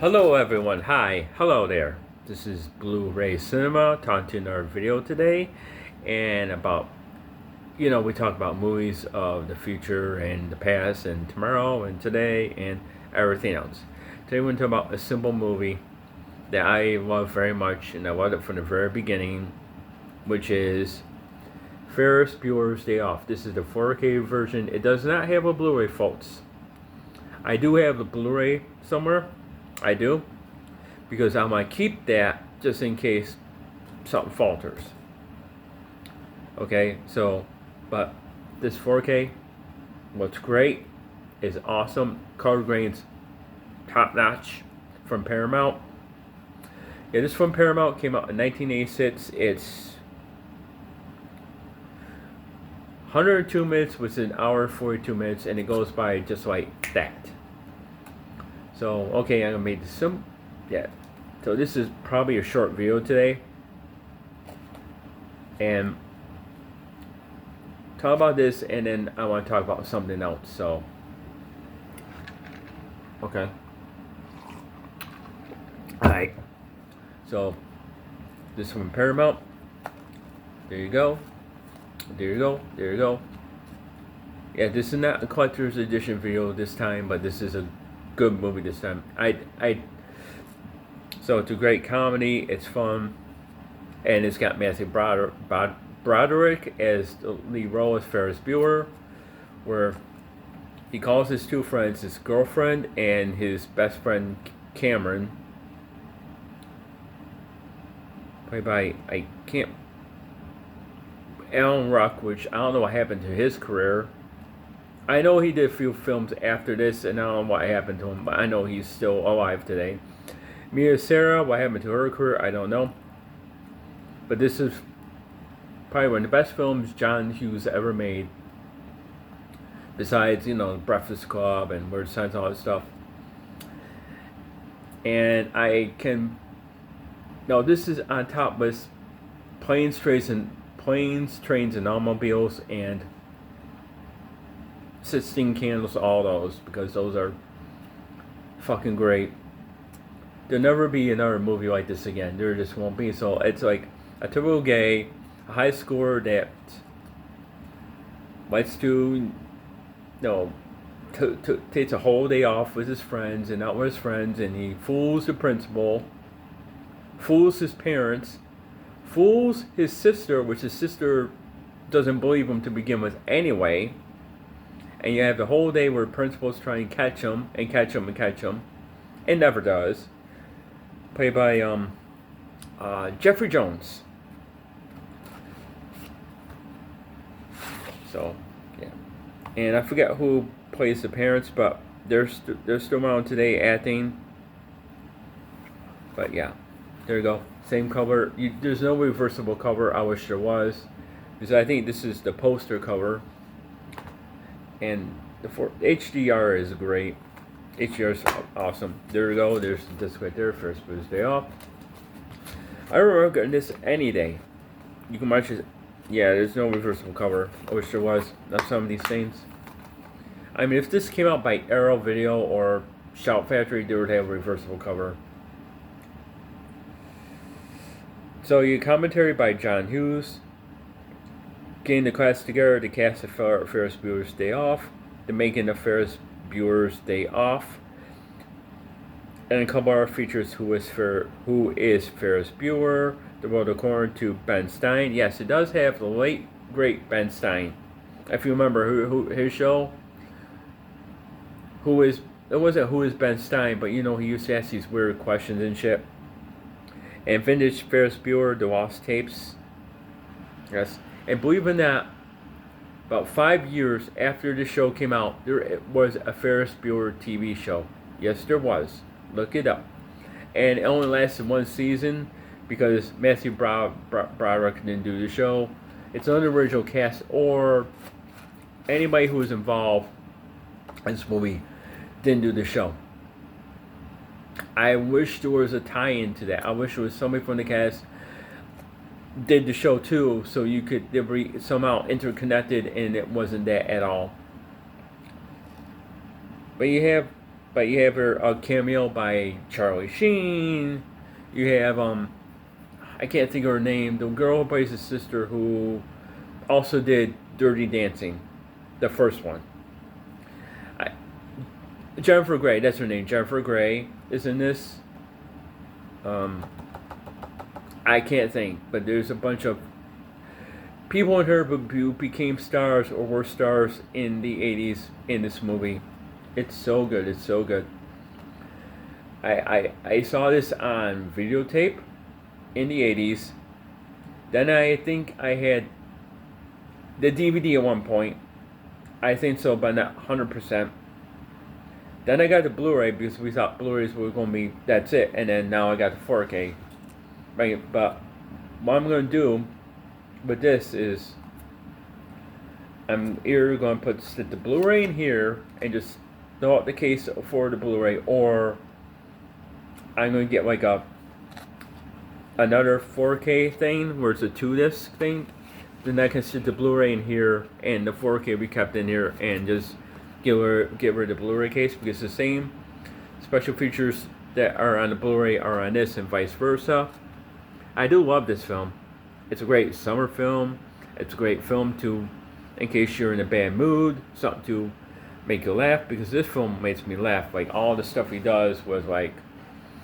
Hello everyone, hi, hello there. This is Blu-ray Cinema, talking our video today, and we talk about movies of the future and the past and tomorrow and today and everything else. Today we're going to talk about a simple movie that I love very much, and I loved it from the very beginning, which is Ferris Bueller's Day Off. This is the 4K version. It does not have a Blu-ray, folks. I do have a Blu-ray somewhere. I do, because I might keep that just in case something falters. Okay, but this 4K looks great, is awesome, color grade's top notch from Paramount. Yeah, this from Paramount, came out in 1986. It's 102 minutes, which is an hour 42 minutes, and it goes by just like that. So, okay, I'm gonna make this simple. Yeah. So this is probably a short video today. And talk about this, and then I want to talk about something else. So, okay. Alright. So, this is from Paramount. There you go. There you go. There you go. Yeah, this is not a collector's edition video this time, but this is a good movie this time. So it's a great comedy. It's fun, and it's got Matthew Broderick as the lead role as Ferris Bueller, where he calls his two friends, his girlfriend and his best friend Cameron, played by Alan Ruck, which I don't know what happened to his career. I know he did a few films after this, and I don't know what happened to him, but I know he's still alive today. Mia Sara, what happened to her career, I don't know. But this is probably one of the best films John Hughes ever made. Besides, Breakfast Club and Weird Science and all that stuff. And this is on top list. Planes, Trains, and Automobiles, and Sistine Candles, all those, because those are fucking great. There'll never be another movie like this again. There just won't be. So it's like a typical gay, a high schooler that likes to, takes a whole day off with his friends and out with his friends, and he fools the principal, fools his parents, fools his sister, which his sister doesn't believe him to begin with anyway. And you have the whole day where the principal's trying to catch him and catch him and catch him, and never does. Played by Jeffrey Jones. So, yeah. And I forget who plays the parents, but they're still around today acting. But yeah, there you go. Same cover. There's no reversible cover. I wish there was, because I think this is the poster cover. And the HDR is great. HDR is awesome. There we go. There's the disc right there. Ferris Bueller's Day Off. I remember getting this any day. You can watch it. Yeah, there's no reversible cover. I wish there was. Not some of these things. I mean, if this came out by Arrow Video or Shout Factory, they would have a reversible cover. So, your commentary by John Hughes. Getting the class together to cast of Ferris Bueller's Day Off, the making of Ferris Bueller's Day Off, and a couple other features: who is Ferris Bueller, the world according to Ben Stein. Yes, it does have the late great Ben Stein. If you remember his show, it wasn't Who is Ben Stein, but he used to ask these weird questions and shit. And vintage Ferris Bueller, the Lost Tapes. Yes. And believe it or not, about 5 years after the show came out, there was a Ferris Bueller TV show. Yes, there was. Look it up. And it only lasted one season because Matthew Broderick didn't do the show. It's an original cast, or anybody who was involved in this movie didn't do the show. I wish there was a tie-in to that. I wish there was somebody from the cast did the show too, so they were somehow interconnected, and it wasn't that at all. But you have But you have a cameo by Charlie Sheen. You have I can't think of her name. The girl who plays his sister, who also did Dirty Dancing, the first one. Jennifer Grey, that's her name. Jennifer Grey is in this. I can't think, but there's a bunch of people in her who became stars or were stars in the 80s in this movie. It's so good. It's so good. I saw this on videotape in the 80s. Then I think I had the DVD at one point. I think so, but not 100%. Then I got the Blu-ray because we thought Blu-rays were going to be, that's it. And then now I got the 4K. Right, but what I'm going to do with this is I'm either going to stick the Blu-ray in here and just throw out the case for the Blu-ray, or I'm going to get like another 4K thing where it's a 2-disc thing. Then I can stick the Blu-ray in here and the 4K will be kept in here and just get rid of the Blu-ray case, because the same special features that are on the Blu-ray are on this and vice versa. I do love this film. It's a great summer film. It's a great film to, in case you're in a bad mood, something to make you laugh, because this film makes me laugh. Like, all the stuff he does was like,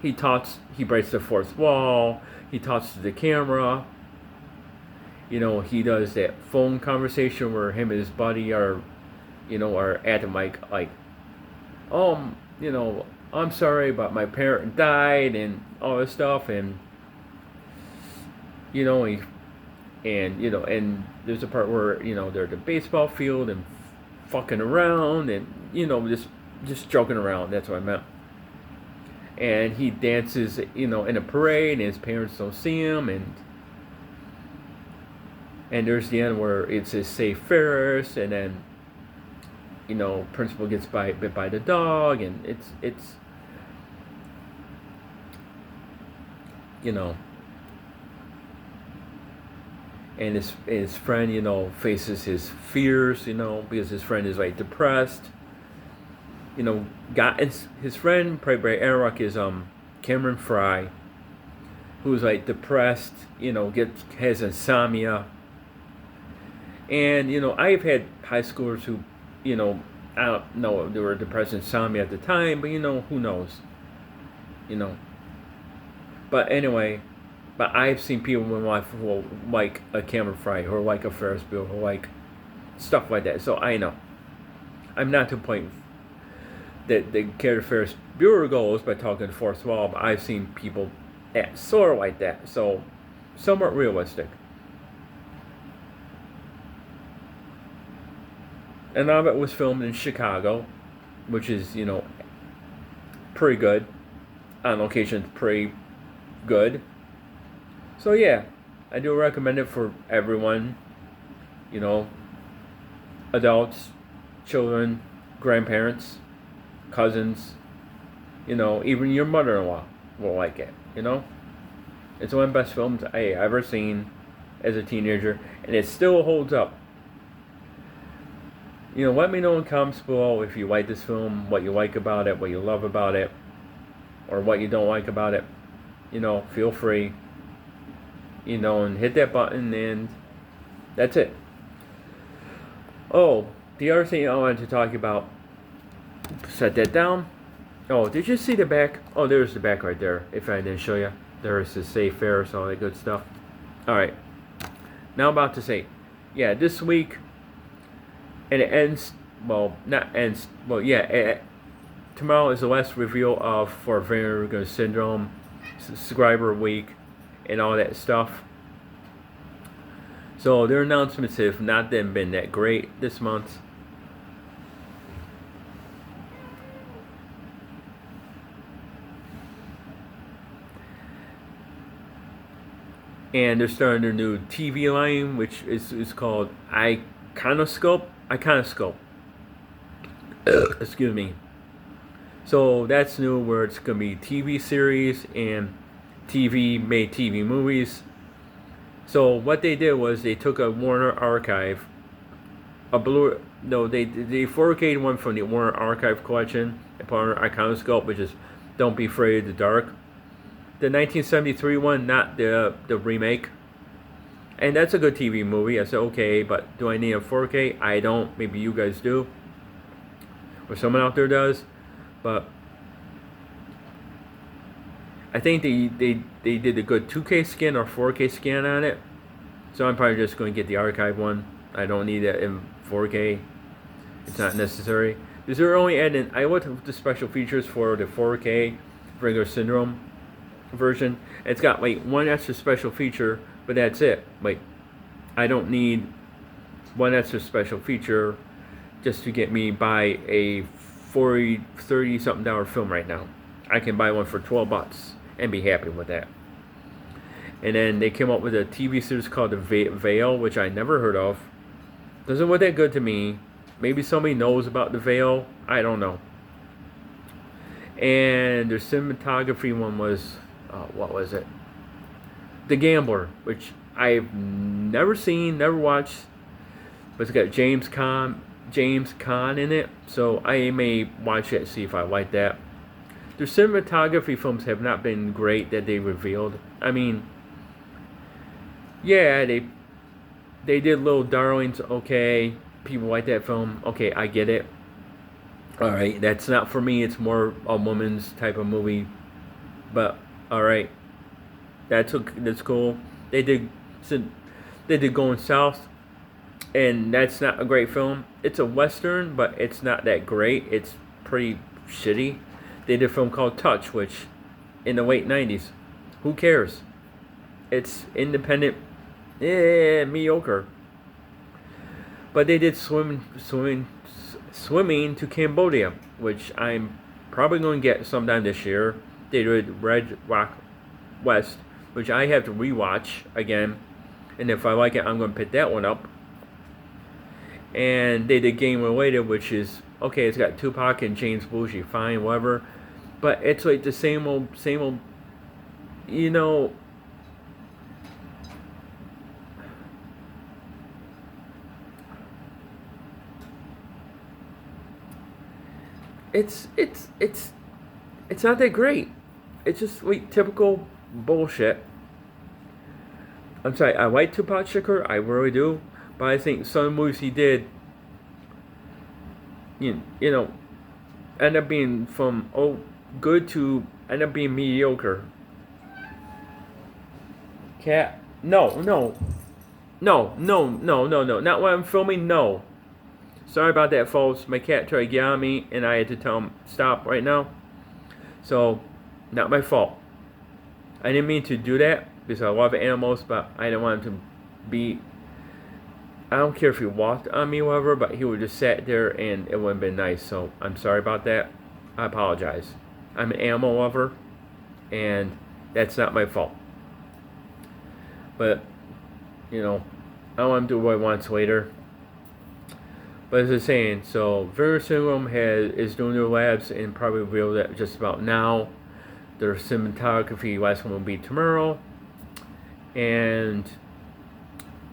he breaks the fourth wall, he talks to the camera. You know, he does that phone conversation where him and his buddy are at the mic like, you know, I'm sorry, but my parent died and all this stuff, and you know, and there's a part where they're at the baseball field and fucking around and just joking around. That's what I meant. And he dances, in a parade, and his parents don't see him, and there's the end where it says "Save Ferris," and then principal gets bit by the dog, and it's and his friend faces his fears, because his friend is like depressed. His friend played by Aaron is Cameron Fry, who's like depressed, has insomnia. And I've had high schoolers who I don't know if they were depressed, insomnia at the time, but who knows, But anyway, but I've seen people in my life who like a Cameron Fry or like a Ferris Bueller or like stuff like that. So I know. I'm not to the point that the character Ferris Bueller goes by talking to the fourth wall, but I've seen people act sort of like that. So somewhat realistic. And all of it was filmed in Chicago, which is, pretty good. On location, pretty good. So yeah, I do recommend it for everyone. Adults, children, grandparents, cousins, even your mother-in-law will like it, It's one of the best films I ever seen as a teenager, and it still holds up. Let me know in comments below if you like this film, what you like about it, what you love about it, or what you don't like about it. Feel free, and hit that button, and that's it. Oh, the other thing I wanted to talk about, set that down. Oh, did you see the back? Oh, there's the back right there, if I didn't show you. There's the Save Ferris, all that good stuff. Alright, now I'm about to say, yeah, this week, and it ends, tomorrow is the last reveal for Vinegar Syndrome, subscriber week, and all that stuff. So their announcements have not been that great this month. And they're starting their new TV line, which is called Iconoscope. Excuse me. So that's new, where it's going to be TV series and made TV movies. So what they did was they took a Warner archive, No, they 4K one from the Warner Archive collection, upon Iconoscope, which is Don't Be Afraid of the Dark. The 1973 one, not the remake. And that's a good TV movie. I said, okay, but do I need a 4K? I don't. Maybe you guys do. Or someone out there does. But I think they did a good 2K scan or 4K scan on it. So I'm probably just going to get the archive one. I don't need it in 4K. It's not necessary. Because they're only adding... I looked at the special features for the 4K Vinegar Syndrome version. It's got like one extra special feature, but that's it. Like, I don't need one extra special feature just to get me buy a $30 something film right now. I can buy one for $12 and be happy with that. And then they came up with a TV series called The Veil, which I never heard of. Doesn't look that good to me. Maybe somebody knows about The Veil. I don't know. And their cinematography one was, what was it? The Gambler, which I've never seen, never watched. But it's got James Caan in it. So I may watch it, see if I like that. Their cinematography films have not been great that they revealed. I mean, yeah, they did Little Darlings, okay. People like that film, okay, I get it. Alright, that's not for me, it's more a woman's type of movie. But, alright. That's cool. They did Going South, and that's not a great film. It's a Western, but it's not that great. It's pretty shitty. They did a film called Touch, which, in the late 90s. Who cares? It's independent, mediocre. But they did Swimming to Cambodia, which I'm probably going to get sometime this year. They did Red Rock West, which I have to rewatch again. And if I like it, I'm going to pick that one up. And they did Game Related, which is, okay, it's got Tupac and James Bougie, fine, whatever. But it's like the same old, you know. It's not that great. It's just like typical bullshit. I'm sorry, I like Tupac Shakur, I really do, but I think some of the movies he did, you know, end up being from good to end up being mediocre. Cat, no, not when I'm filming, no. Sorry about that, folks. My cat tried to get on me, and I had to tell him stop right now. So, not my fault. I didn't mean to do that because I love animals, but I didn't want him to be. I don't care if he walked on me or whatever, but he would just sat there, and it wouldn't have been nice. So I'm sorry about that. I apologize. I'm an animal lover, and that's not my fault. But you know, I don't want him to do what he wants later. But as I was saying, so Vinegar Syndrome is doing their labs and probably reveal that just about now. Their cinematography last one will be tomorrow. And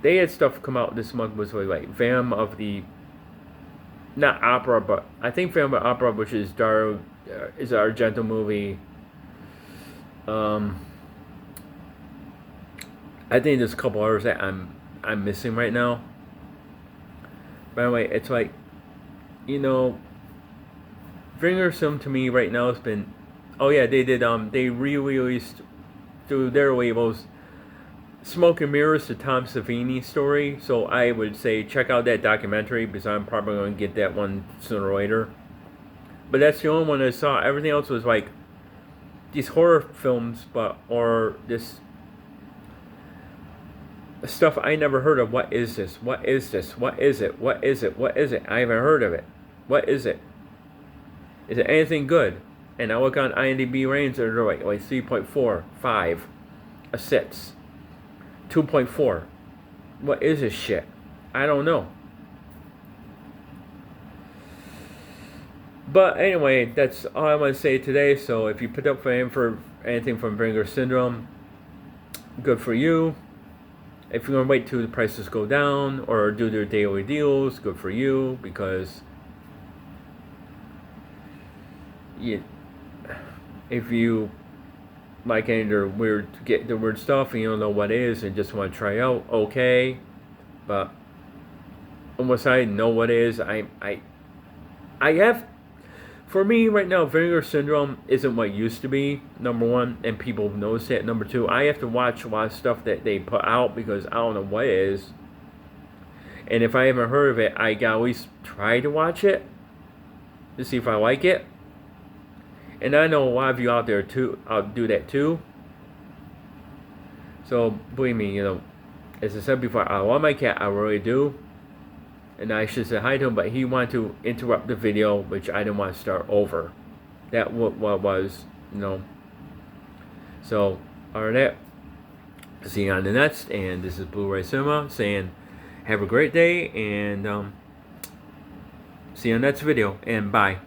they had stuff come out this month was really like Phantom of the, not opera, but I think Phantom of the Opera, which is is an Argento movie. I think there's a couple others that I'm missing right now. By the way, it's like, you know, Vinegar Syndrome to me right now has been, oh yeah, they did, they re-released through their labels Smoke and Mirrors, the Tom Savini story. So I would say check out that documentary because I'm probably going to get that one sooner or later. But that's the only one I saw. Everything else was like these horror films, or this stuff I never heard of. What is this? What is this? What is it? What is it? What is it? I haven't heard of it. What is it? Is it anything good? And I look on IMDb ratings, they're like 3.4, 5, a 6, 2.4. What is this shit? I don't know. But anyway, that's all I want to say today. So if you put up for anything from Vinegar Syndrome, good for you. If you're gonna wait till the prices go down or do their daily deals, good for you, because if you like any of their weird stuff and you don't know what it is and just want to try out, okay. But once I know what it is, I have. For me right now, Vinegar Syndrome isn't what it used to be, number one, and people notice it. Number two, I have to watch a lot of stuff that they put out because I don't know what it is. And if I haven't heard of it, I gotta at least try to watch it to see if I like it. And I know a lot of you out there too, do that too. So, believe me, as I said before, I love my cat, I really do. And I should say hi to him, but he wanted to interrupt the video, which I didn't want to start over. That what was, So, alright, see you on the next, and this is Blu-ray Cinema saying, have a great day, and see you on the next video, and bye.